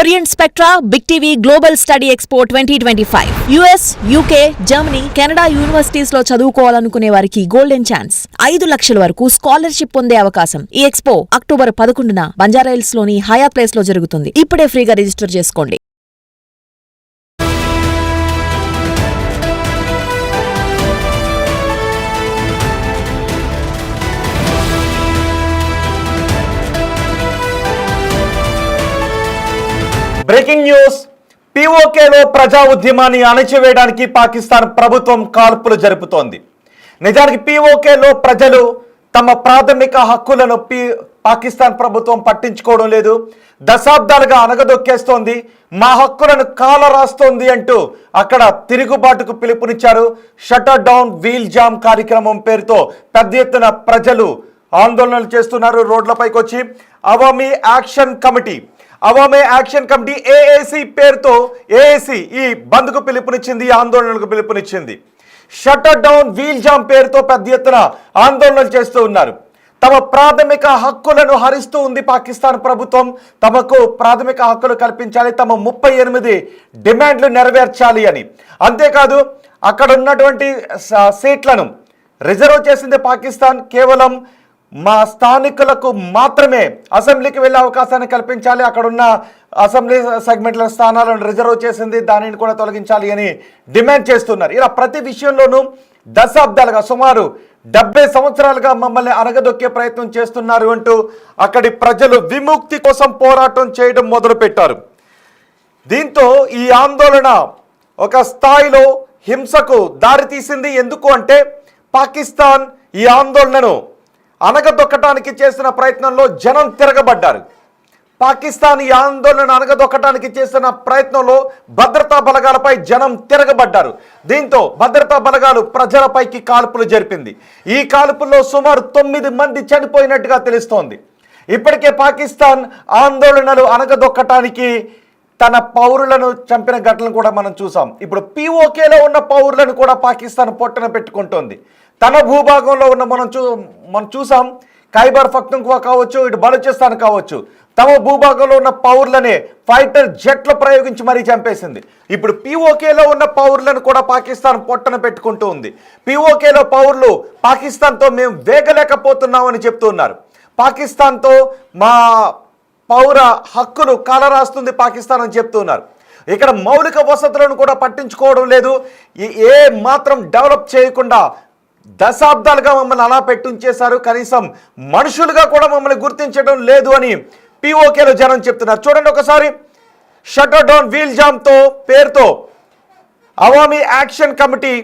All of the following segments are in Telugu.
Orient Spectra Big TV global study expo 2025 US, UK, Germany, Canada universities లో చదువుకోవాలనుకునే వారికి గోల్డెన్ ఛాన్స్. 5 లక్షల వరకు స్కాలర్షిప్ పొందే అవకాశం. ఈ ఎక్స్పో అక్టోబర్ 11న బంజారాహిల్స్ లోని హయాత్ ప్లేస్ లో జరుగుతుంది. ఇప్పుడే ఫ్రీగా రిజిస్టర్ చేసుకోండి. Breaking news. పీఓకేలో ప్రజా ఉద్యమాన్ని అణచివేయడానికి పాకిస్తాన్ ప్రభుత్వం కాల్పులు జరుపుతోంది. నిజానికి పీఓకేలో ప్రజలు తమ ప్రాథమిక హక్కులను పాకిస్తాన్ ప్రభుత్వం పట్టించుకోవడం లేదు. దశాబ్దాలుగా అణగదొక్కేస్తోంది, మా హక్కులను కాలరాస్తోంది అంటూ అక్కడ తిరుగుబాటుకు పిలుపునిచ్చారు. షటర్ డౌన్ వీల్ జామ్ కార్యక్రమం పేరుతో పెద్ద ఎత్తున ప్రజలు ఆందోళనలు చేస్తున్నారు. రోడ్లపైకి వచ్చి అవామీ యాక్షన్ కమిటీ ఏఏసీ పేరుతో ఏఏసీ ఈ బంద్కు పిలుపునిచ్చింది, ఆందోళనలకు పిలుపునిచ్చింది. షటర్ డౌన్ వీల్ జామ్ పేరుతో పెద్ద ఎత్తున ఆందోళనలు చేస్తూ ఉన్నారు. తమ ప్రాథమిక హక్కులను హరిస్తూ ఉంది పాకిస్తాన్ ప్రభుత్వం. తమకు ప్రాథమిక హక్కులు కల్పించాలి, తమ 38 డిమాండ్లు నెరవేర్చాలి అని. అంతేకాదు అక్కడ ఉన్నటువంటి సీట్లను రిజర్వ్ చేసింది పాకిస్తాన్. కేవలం మా స్థానికులకు మాత్రమే అసెంబ్లీకి వెళ్ళే అవకాశాన్ని కల్పించాలి, అక్కడున్న అసెంబ్లీ సెగ్మెంట్ల స్థానాలను రిజర్వ్ చేసింది, దానిని కూడా తొలగించాలి అని డిమాండ్ చేస్తున్నారు. ఇలా ప్రతి విషయంలోనూ దశాబ్దాలుగా సుమారు 70 సంవత్సరాలుగా మమ్మల్ని అణగదొక్కే ప్రయత్నం చేస్తున్నారు అంటూ అక్కడి ప్రజలు విముక్తి కోసం పోరాటం చేయడం మొదలుపెట్టారు. దీంతో ఈ ఆందోళన ఒక స్థాయిలో హింసకు దారితీసింది. ఎందుకు అంటే పాకిస్తాన్ ఈ ఆందోళనను అణగదొక్కటానికి చేసిన ప్రయత్నంలో జనం తిరగబడ్డారు. పాకిస్తాన్ ఈ ఆందోళన అణగదొక్కటానికి చేసిన ప్రయత్నంలో భద్రతా బలగాలపై జనం తిరగబడ్డారు. దీంతో భద్రతా బలగాలు ప్రజలపైకి కాల్పులు జరిపింది. ఈ కాల్పుల్లో సుమారు 9 మంది చనిపోయినట్టుగా తెలుస్తోంది. ఇప్పటికే పాకిస్తాన్ ఆందోళనలు అణగదొక్కటానికి తన పౌరులను చంపిన ఘటనలు కూడా మనం చూసాం. ఇప్పుడు పీఓకేలో ఉన్న పౌరులను కూడా పాకిస్తాన్ పొట్టన పెట్టుకుంటోంది. తన భూభాగంలో ఉన్న మనం చూసాం, ఖైబర్ పఖ్తూన్ఖ్వా కావచ్చు, ఇటు బలూచిస్తాన్ కావచ్చు, తమ భూభాగంలో ఉన్న పౌరులనే ఫైటర్ జెట్లు ప్రయోగించి మరీ చంపేసింది. ఇప్పుడు పీఓకేలో ఉన్న పౌరులను కూడా పాకిస్తాన్ పొట్టన పెట్టుకుంటూ ఉంది. పీఓకేలో పౌరులు పాకిస్తాన్తో మేము వేగలేకపోతున్నామని చెప్తున్నారు. పాకిస్తాన్తో మా పౌర హక్కులు కాలరాస్తుంది పాకిస్తాన్ అని చెప్తున్నారు. ఇక్కడ మౌలిక వసతులను కూడా పట్టించుకోవడం లేదు. ఏ మాత్రం డెవలప్ చేయకుండా దశాబ్దాలుగా మమ్మల్ని అలా పెట్టించేశారు, కనీసం మనుషులుగా కూడా మమ్మల్ని గుర్తించడం లేదు అని పీఓకేలో జనం చెప్తున్నారు. చూడండి ఒకసారి. షటర్ డౌన్ వీల్ జామ్తో పేరుతో అవామీ యాక్షన్ కమిటీ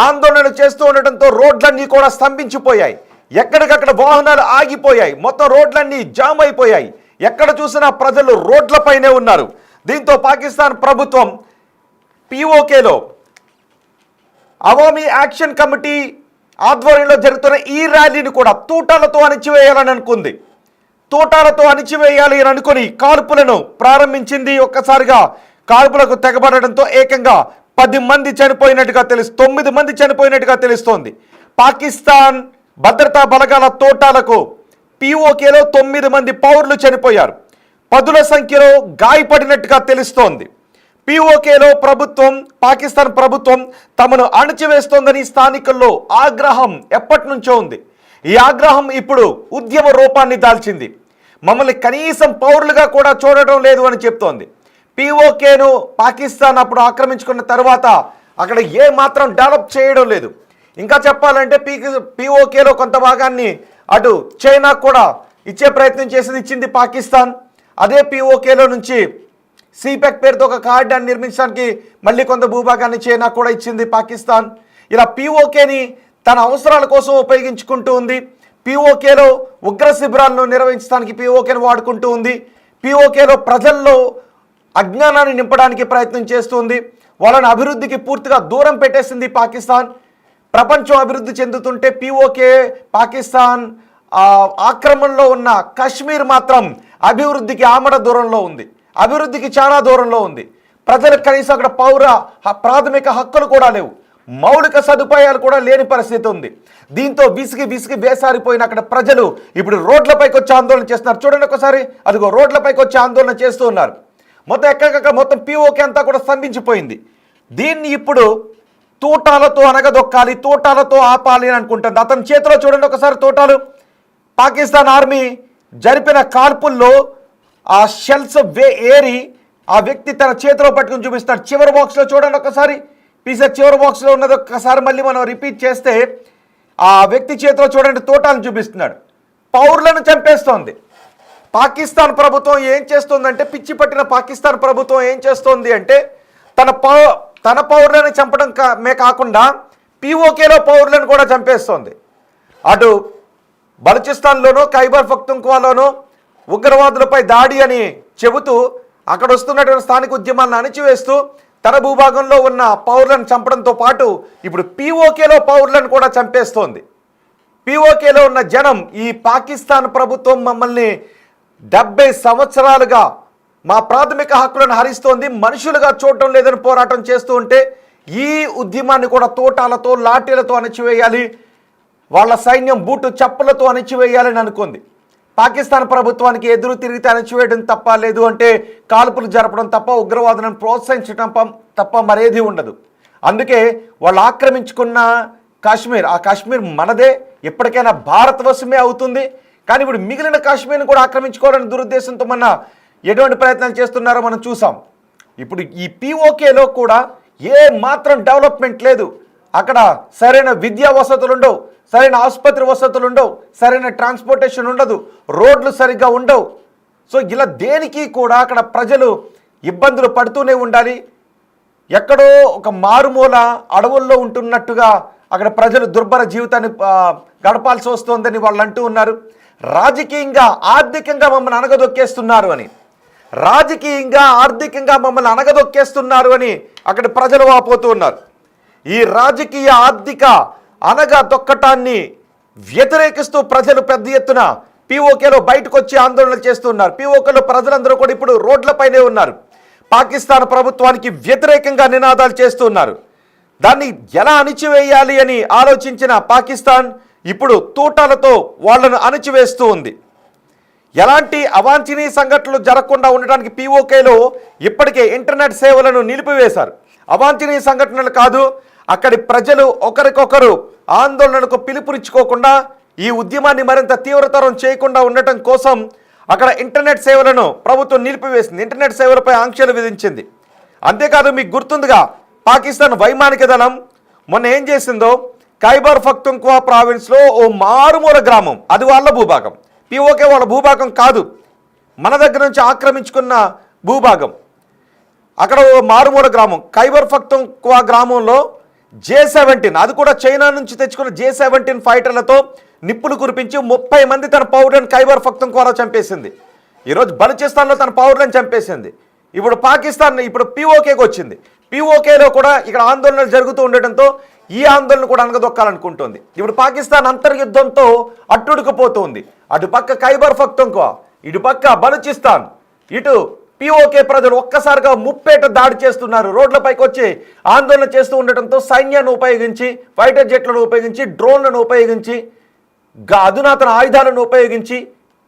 ఆందోళన చేస్తూ ఉండటంతో రోడ్లన్నీ కూడా స్తంభించిపోయాయి. ఎక్కడికక్కడ వాహనాలు ఆగిపోయాయి, మొత్తం రోడ్లన్నీ జామ్ అయిపోయాయి. ఎక్కడ చూసినా ప్రజలు రోడ్లపైనే ఉన్నారు. దీంతో పాకిస్తాన్ ప్రభుత్వం పీఓకేలో అవామీ యాక్షన్ కమిటీ ఆధ్వర్యంలో జరుగుతున్న ఈ ర్యాలీని కూడా తూటాలతో అణిచివేయాలని అనుకుంది. తూటాలతో అణిచివేయాలి అని అనుకుని కాల్పులను ప్రారంభించింది. ఒక్కసారిగా కాల్పులకు తెగబడడంతో ఏకంగా 10 మంది చనిపోయినట్టుగా 9 మంది చనిపోయినట్టుగా తెలుస్తోంది. పాకిస్తాన్ భద్రతా బలగాల తోటాలకు పీఓకేలో 9 మంది పౌరులు చనిపోయారు, 10ల సంఖ్యలో గాయపడినట్టుగా తెలుస్తోంది. పీఓకేలో పాకిస్తాన్ ప్రభుత్వం తమను అణచివేస్తోందని స్థానికుల్లో ఆగ్రహం ఎప్పటి నుంచో ఉంది. ఈ ఆగ్రహం ఇప్పుడు ఉద్యమ రూపాన్ని దాల్చింది. మమ్మల్ని కనీసం పౌరులుగా కూడా చూడటం లేదు అని చెప్తోంది. పీఓకేను పాకిస్తాన్ అప్పుడు ఆక్రమించుకున్న తర్వాత అక్కడ ఏ మాత్రం డెవలప్ చేయడం లేదు. ఇంకా చెప్పాలంటే పీఓకేలో కొంత భాగాన్ని అటు చైనా కూడా ఇచ్చే ప్రయత్నం ఇచ్చింది పాకిస్తాన్. అదే పీఓకేలో నుంచి సిపెక్ పేరుతో ఒక కారిడార్ నిర్మించడానికి మళ్ళీ కొంత భూభాగాన్ని చైనా కూడా ఇచ్చింది పాకిస్తాన్. ఇలా పీఓకేని తన అవసరాల కోసం ఉపయోగించుకుంటూ ఉంది. పీఓకేలో ఉగ్ర శిబిరాలను నిర్వహించడానికి పీఓకేని వాడుకుంటూ ఉంది. పీఓకేలో ప్రజల్లో అజ్ఞానాన్ని నింపడానికి ప్రయత్నం చేస్తుంది. వాళ్ళని అభివృద్ధికి పూర్తిగా దూరం పెట్టేసింది పాకిస్తాన్. ప్రపంచం అభివృద్ధి చెందుతుంటే పీఓకే పాకిస్తాన్ ఆక్రమణలో ఉన్న కశ్మీర్ మాత్రం అభివృద్ధికి ఆమడ దూరంలో ఉంది, అభివృద్ధికి చాలా దూరంలో ఉంది. ప్రజలకు కనీసం అక్కడ ప్రాథమిక హక్కులు కూడా లేవు, మౌలిక సదుపాయాలు కూడా లేని పరిస్థితి ఉంది. దీంతో విసిగి వేసారిపోయిన అక్కడ ప్రజలు ఇప్పుడు రోడ్లపైకి వచ్చి ఆందోళన చేస్తున్నారు. చూడండి ఒకసారి, అదిగో రోడ్లపైకి వచ్చి ఆందోళన చేస్తూ ఉన్నారు. మొత్తం ఎక్కడికక్కడ మొత్తం పీఓకే అంతా కూడా స్తంభించిపోయింది. దీన్ని ఇప్పుడు తూటాలతో అనగదొక్కాలి, తూటాలతో ఆపాలి అని అనుకుంటుంది. అతని చేతిలో చూడండి ఒకసారి తూటాలు. పాకిస్తాన్ ఆర్మీ జరిపిన కాల్పుల్లో ఆ షెల్స్ ఏరి ఆ వ్యక్తి తన చేతిలో పట్టుకుని చూపిస్తాడు. చివరి బాక్స్లో చూడండి ఒకసారి, పీసర్ చివరి బాక్స్లో ఉన్నది ఒక్కసారి మళ్ళీ మనం రిపీట్ చేస్తే ఆ వ్యక్తి చేతిలో చూడండి తోటాలను చూపిస్తున్నాడు. పౌరులను చంపేస్తోంది పాకిస్తాన్ ప్రభుత్వం. ఏం చేస్తుందంటే, పిచ్చి పట్టిన పాకిస్తాన్ ప్రభుత్వం ఏం చేస్తోంది అంటే తన పౌరులను చంపడం కాకుండా పీఓకేలో పౌరులను కూడా చంపేస్తోంది. అటు బలూచిస్తాన్లోనూ ఖైబర్ పఖ్తూన్ఖ్వాలోనూ ఉగ్రవాదులపై దాడి అని చెబుతూ అక్కడ వస్తున్నటువంటి స్థానిక ఉద్యమాలను అణిచివేస్తూ తన భూభాగంలో ఉన్న పౌరులను చంపడంతో పాటు ఇప్పుడు పీఓకేలో పౌరులను కూడా చంపేస్తోంది. పీఓకేలో ఉన్న జనం ఈ పాకిస్తాన్ ప్రభుత్వం మమ్మల్ని 70 సంవత్సరాలుగా మా ప్రాథమిక హక్కులను హరిస్తోంది, మనుషులుగా చూడటం లేదని పోరాటం చేస్తూ ఉంటే ఈ ఉద్యమాన్ని కూడా తోటాలతో లాఠీలతో అణిచివేయాలి, వాళ్ళ సైన్యం బూటు చప్పులతో అణిచివేయాలని అనుకుంది. పాకిస్తాన్ ప్రభుత్వానికి ఎదురు తిరిగితే అణిచివేయడం తప్ప, లేదు అంటే కాల్పులు జరపడం తప్ప, ఉగ్రవాదులను ప్రోత్సహించడం తప్ప మరేది ఉండదు. అందుకే వాళ్ళు ఆక్రమించుకున్న కాశ్మీర్, ఆ కాశ్మీర్ మనదే, ఎప్పటికైనా భారత వశమే అవుతుంది. కానీ ఇప్పుడు మిగిలిన కాశ్మీర్ని కూడా ఆక్రమించుకోవాలని దురుద్దేశంతో మన ఎటువంటి ప్రయత్నాలు చేస్తున్నారో మనం చూసాం. ఇప్పుడు ఈ పీఓకేలో కూడా ఏ మాత్రం డెవలప్మెంట్ లేదు. అక్కడ సరైన విద్యా వసతులు ఉండవు, సరైన ఆసుపత్రి వసతులు ఉండవు, సరైన ట్రాన్స్పోర్టేషన్ ఉండదు, రోడ్లు సరిగ్గా ఉండవు. సో ఇలా దేనికి కూడా అక్కడ ప్రజలు ఇబ్బందులు పడుతూనే ఉండాలి. ఎక్కడో ఒక మారుమూల అడవుల్లో ఉంటున్నట్టుగా అక్కడ ప్రజలు దుర్భర జీవితాన్ని గడపాల్సి వస్తుందని వాళ్ళు అంటూ ఉన్నారు. రాజకీయంగా ఆర్థికంగా మమ్మల్ని అనగదొక్కేస్తున్నారు అని, రాజకీయంగా ఆర్థికంగా మమ్మల్ని అనగదొక్కేస్తున్నారు అని అక్కడ ప్రజలు వాపోతూ ఉన్నారు. ఈ రాజకీయ ఆర్థిక అనగదొక్కటాన్ని వ్యతిరేకిస్తూ ప్రజలు పెద్ద ఎత్తున పీఓకేలో బయటకు వచ్చి ఆందోళనలు చేస్తున్నారు. పీఓకేలో ప్రజలందరూ కూడా ఇప్పుడు రోడ్లపైనే ఉన్నారు. పాకిస్తాన్ ప్రభుత్వానికి వ్యతిరేకంగా నినాదాలు చేస్తున్నారు. దాన్ని ఎలా అణిచివేయాలి అని ఆలోచించిన పాకిస్తాన్ ఇప్పుడు తూటాలతో వాళ్లను అణిచివేస్తూ ఉంది. ఎలాంటి అవాంఛనీయ సంఘటనలు జరగకుండా ఉండడానికి పీఓకేలో ఇప్పటికే ఇంటర్నెట్ సేవలను నిలిపివేశారు. అవాంఛనీయ సంఘటనలు కాదు, అక్కడి ప్రజలు ఒకరికొకరు ఆందోళనకు పిలుపునిచ్చుకోకుండా ఈ ఉద్యమాన్ని మరింత తీవ్రతరం చేయకుండా ఉండటం కోసం అక్కడ ఇంటర్నెట్ సేవలను ప్రభుత్వం నిలిపివేసింది, ఇంటర్నెట్ సేవలపై ఆంక్షలు విధించింది. అంతేకాదు, మీకు గుర్తుందిగా పాకిస్తాన్ వైమానిక దళం మొన్న ఏం చేసిందో, ఖైబర్ పఖ్తూన్ఖ్వా ప్రావిన్స్లో ఓ మారుమూల గ్రామం, అది వాళ్ళ భూభాగం, పీఓకే వాళ్ళ భూభాగం కాదు, మన దగ్గర నుంచి ఆక్రమించుకున్న భూభాగం. అక్కడ ఓ మారుమూల గ్రామం ఖైబర్ పఖ్తూన్ఖ్వా గ్రామంలో J-17, అది కూడా చైనా నుంచి తెచ్చుకున్న J-17 ఫైటర్లతో నిప్పులు కురిపించి 30 మంది తన పౌరులను ఖైబర్ పఖ్తూన్ఖ్వాలో చంపేసింది. ఈరోజు బలూచిస్తాన్లో తన పౌరులను చంపేసింది. ఇప్పుడు పాకిస్తాన్ ఇప్పుడు పీఓకేకి వచ్చింది. పీఓకేలో కూడా ఇక్కడ ఆందోళనలు జరుగుతూ ఉండటంతో ఈ ఆందోళన కూడా అనగదొక్కాలనుకుంటుంది. ఇప్పుడు పాకిస్తాన్ అంతర్యుద్ధంతో అట్టుడుకుపోతుంది. అటు పక్క ఖైబర్ పఖ్తూన్ఖ్వా, ఇటు పక్క బలూచిస్తాన్, ఇటు పీఓకే ప్రజలు ఒక్కసారిగా ముప్పేట దాడి చేస్తున్నారు. రోడ్లపైకి వచ్చి ఆందోళన చేస్తూ ఉండటంతో సైన్యాన్ని ఉపయోగించి, ఫైటర్ జెట్లను ఉపయోగించి, డ్రోన్లను ఉపయోగించి, అధునాతన ఆయుధాలను ఉపయోగించి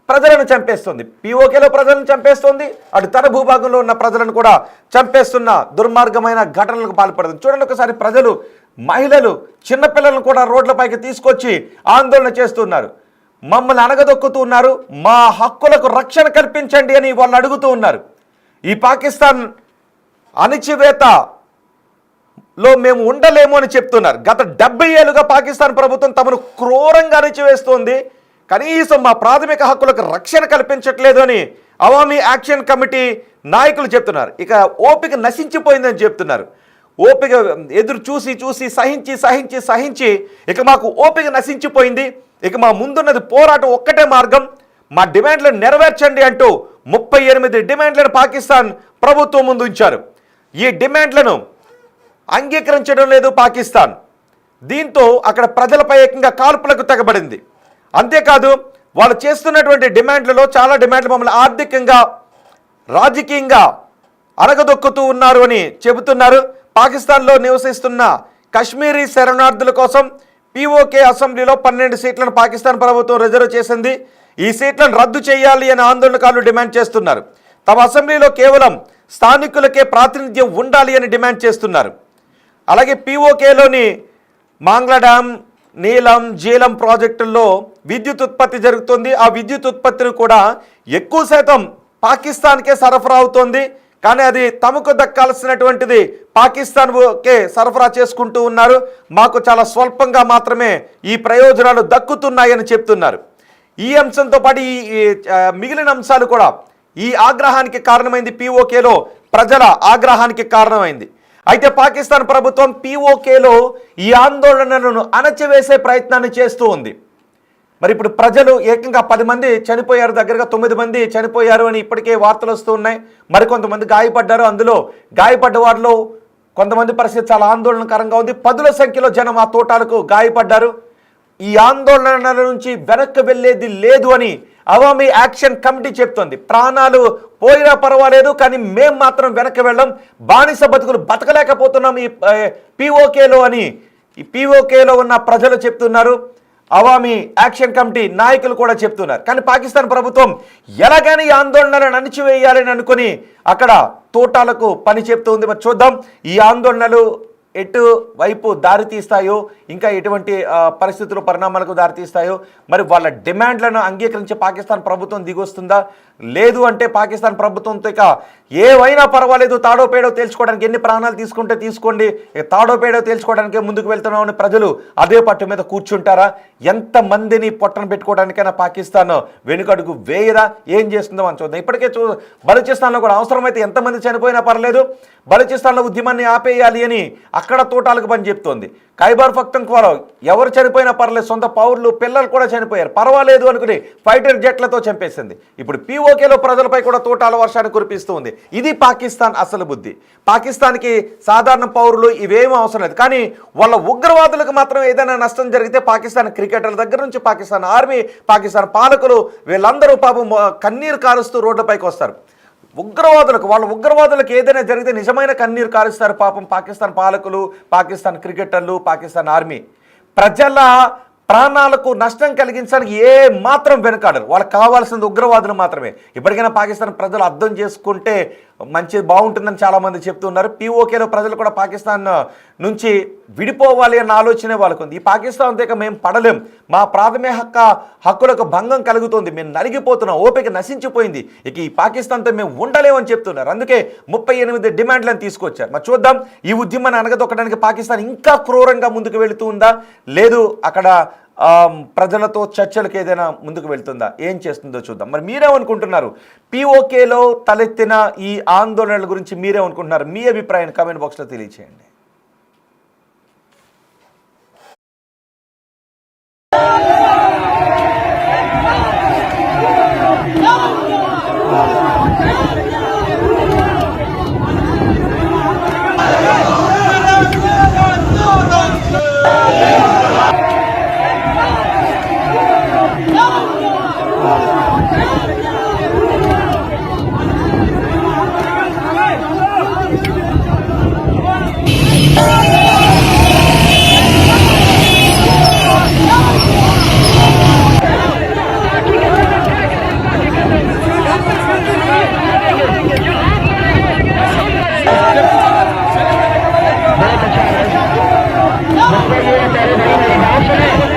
ప్రజలను చంపేస్తుంది. పీఓకేలో ప్రజలను చంపేస్తుంది, అటు తన భూభాగంలో ఉన్న ప్రజలను కూడా చంపేస్తున్న దుర్మార్గమైన ఘటనలకు పాల్పడుతుంది. చూడండి ఒకసారి, ప్రజలు, మహిళలు, చిన్నపిల్లలను కూడా రోడ్లపైకి తీసుకొచ్చి ఆందోళన చేస్తున్నారు. మమ్మల్ని అనగదొక్కుతూ ఉన్నారు, మా హక్కులకు రక్షణ కల్పించండి అని వాళ్ళు అడుగుతూ ఉన్నారు. ఈ పాకిస్తాన్ అణిచివేతలో మేము ఉండలేము అని చెప్తున్నారు. గత 70 ఏళ్ళుగా పాకిస్తాన్ ప్రభుత్వం తమను క్రూరంగా అణిచివేస్తోంది, కనీసం మా ప్రాథమిక హక్కులకు రక్షణ కల్పించట్లేదు అని అవామీ యాక్షన్ కమిటీ నాయకులు చెప్తున్నారు. ఇక ఓపిక నశించిపోయిందని చెప్తున్నారు. ఓపిక ఎదురు చూసి చూసి సహించి ఇక మాకు ఓపిక నశించిపోయింది, ఇక మా ముందున్నది పోరాటం ఒక్కటే మార్గం, మా డిమాండ్లను నెరవేర్చండి అంటూ 38 డిమాండ్లను పాకిస్తాన్ ప్రభుత్వం ముందు ఉంచారు. ఈ డిమాండ్లను అంగీకరించడం లేదు పాకిస్తాన్. దీంతో అక్కడ ప్రజలపై ఏకంగా కాల్పులకు తెగబడింది. అంతేకాదు, వాళ్ళు చేస్తున్నటువంటి డిమాండ్లలో చాలా డిమాండ్లు మమ్మల్ని ఆర్థికంగా, రాజకీయంగా అనగదొక్కుతూ ఉన్నారు అని చెబుతున్నారు. పాకిస్తాన్లో నివసిస్తున్న కశ్మీరీ శరణార్థుల కోసం పీఓకే అసెంబ్లీలో 12 సీట్లను పాకిస్తాన్ ప్రభుత్వం రిజర్వ్ చేసింది. ఈ సీట్లను రద్దు చేయాలి అని ఆందోళనకారులు డిమాండ్ చేస్తున్నారు. తమ అసెంబ్లీలో కేవలం స్థానికులకే ప్రాతినిధ్యం ఉండాలి అని డిమాండ్ చేస్తున్నారు. అలాగే పీఓకేలోని మాంగ్లా డ్యామ్, నీలం, జీలం ప్రాజెక్టుల్లో విద్యుత్ ఉత్పత్తి జరుగుతుంది. ఆ విద్యుత్ ఉత్పత్తిని కూడా ఎక్కువ శాతం పాకిస్తాన్కే సరఫరా అవుతోంది. కానీ అది తమకు దక్కాల్సినటువంటిది పాకిస్తాన్కే సరఫరా చేసుకుంటూ ఉన్నారు. మాకు చాలా స్వల్పంగా మాత్రమే ఈ ప్రయోజనాలు దక్కుతున్నాయని చెప్తున్నారు. ఈ అంశంతో పాటు ఈ మిగిలిన అంశాలు కూడా ఈ ఆగ్రహానికి కారణమైంది. పీఓకేలో ప్రజల ఆగ్రహానికి కారణమైంది. అయితే పాకిస్తాన్ ప్రభుత్వం పీఓకేలో ఈ ఆందోళనలను అణచివేసే ప్రయత్నాన్ని చేస్తూ ఉంది. మరి ఇప్పుడు ప్రజలు ఏకంగా 10 మంది చనిపోయారు, దగ్గరగా 9 మంది చనిపోయారు అని ఇప్పటికే వార్తలు వస్తూ ఉన్నాయి. మరికొంతమంది గాయపడ్డారు. అందులో గాయపడ్డ వారిలో కొంతమంది పరిస్థితి చాలా ఆందోళనకరంగా ఉంది. 10ల సంఖ్యలో జనం ఆ తోటాలకు గాయపడ్డారు. ఈ ఆందోళనల నుంచి వెనక్కి వెళ్ళేది లేదు అని అవామీ యాక్షన్ కమిటీ చెప్తోంది. ప్రాణాలు పోయినా పర్వాలేదు, కానీ మేం మాత్రం వెనక్కి వెళ్ళం, బానిస బతుకులు బతకలేకపోతున్నాం ఈ పీఓకేలో అని ఈ పీఓకేలో ఉన్న ప్రజలు చెప్తున్నారు. అవామీ యాక్షన్ కమిటీ నాయకులు కూడా చెప్తున్నారు. కానీ పాకిస్తాన్ ప్రభుత్వం ఎలాగైనా ఈ ఆందోళనలను అణిచివేయాలని అనుకుని అక్కడ తోటాలకు పని చెప్తుంది. మరి చూద్దాం ఈ ఆందోళనలు ఎటు వైపు దారితీస్తాయో, ఇంకా ఎటువంటి పరిస్థితులు పరిణామాలకు దారితీస్తాయో, మరి వాళ్ళ డిమాండ్లను అంగీకరించి పాకిస్తాన్ ప్రభుత్వం దిగొస్తుందా, లేదు అంటే పాకిస్తాన్ ప్రభుత్వంతో ఇక ఏవైనా పర్వాలేదు, తాడో పేడో తేల్చుకోవడానికి ఎన్ని ప్రాణాలు తీసుకుంటే తీసుకోండి, తాడో పేడో తేల్చుకోవడానికే ముందుకు వెళ్తున్నామని ప్రజలు అదే పట్టు మీద కూర్చుంటారా? ఎంతమందిని పొట్టన పెట్టుకోవడానికైనా పాకిస్తాన్ వెనుకడుగు వేయదా? ఏం చేస్తుందో అని చూద్దాం. ఇప్పటికే బలూచిస్తాన్లో కూడా అవసరమైతే ఎంతమంది చనిపోయినా పర్లేదు, బలూచిస్తాన్లో ఉద్యమాన్ని ఆపేయాలి అని అక్కడ తోటాలకు పని చెప్తోంది. ఖైబర్ పఖ్తూన్ఖ్వాలో ఎవరు చనిపోయినా పర్లేదు, సొంత పౌరులు పిల్లలు కూడా చనిపోయారు, పర్వాలేదు అనుకుని ఫైటర్ జెట్లతో చంపేసింది. ఇప్పుడు పీఓకేలో ప్రజలపై కూడా తోటాల వర్షాన్ని కురిపిస్తూ ఉంది. ఇది పాకిస్తాన్ అసలు బుద్ధి. పాకిస్తాన్కి సాధారణ పౌరులు ఇవేమీ అవసరం లేదు, కానీ వాళ్ళ ఉగ్రవాదులకు మాత్రం ఏదైనా నష్టం జరిగితే పాకిస్తాన్ క్రికెటర్ల దగ్గర నుంచి పాకిస్తాన్ ఆర్మీ, పాకిస్తాన్ పాలకులు వీళ్ళందరూ పాపం కన్నీరు కారుస్తూ రోడ్లపైకి వస్తారు. వాళ్ళ ఉగ్రవాదులకు ఏదైనా జరిగితే నిజమైన కన్నీరు కారుస్తారు పాపం పాకిస్తాన్ పాలకులు, పాకిస్తాన్ క్రికెటర్లు, పాకిస్తాన్ ఆర్మీ. ప్రజల ప్రాణాలకు నష్టం కలిగించడానికి ఏ మాత్రం వెనుకాడరు. వాళ్ళకి కావాల్సింది ఉగ్రవాదులు మాత్రమే. ఇప్పటికైనా పాకిస్తాన్ ప్రజలు అర్థం చేసుకుంటే మంచి బాగుంటుందని చాలామంది చెప్తున్నారు. పీఓకేలో ప్రజలు కూడా పాకిస్తాన్ నుంచి విడిపోవాలి అన్న ఆలోచనే వాళ్ళకు ఉంది. ఈ పాకిస్తాన్ దగ్గర మేము పడలేం, మా ప్రాథమిక హక్కులకు భంగం కలుగుతుంది, మేము నలిగిపోతున్నాం, ఓపిక నశించిపోయింది, ఇక ఈ పాకిస్తాన్తో మేము ఉండలేమని చెప్తున్నారు. అందుకే 38 డిమాండ్లను తీసుకొచ్చారు. మరి చూద్దాం ఈ ఉద్యమాన్ని అనగదొక్కడానికి పాకిస్తాన్ ఇంకా క్రూరంగా ముందుకు వెళుతూ ఉందా, లేదు అక్కడ ప్రజలతో చర్చలకు ఏదైనా ముందుకు వెళ్తుందా, ఏం చేస్తుందో చూద్దాం. మరి మీరేమనుకుంటున్నారు? పీఓకేలో తలెత్తిన ఈ ఆందోళనల గురించి మీరేమనుకుంటున్నారు? మీ అభిప్రాయాన్ని కామెంట్ బాక్స్లో తెలియచేయండి. No!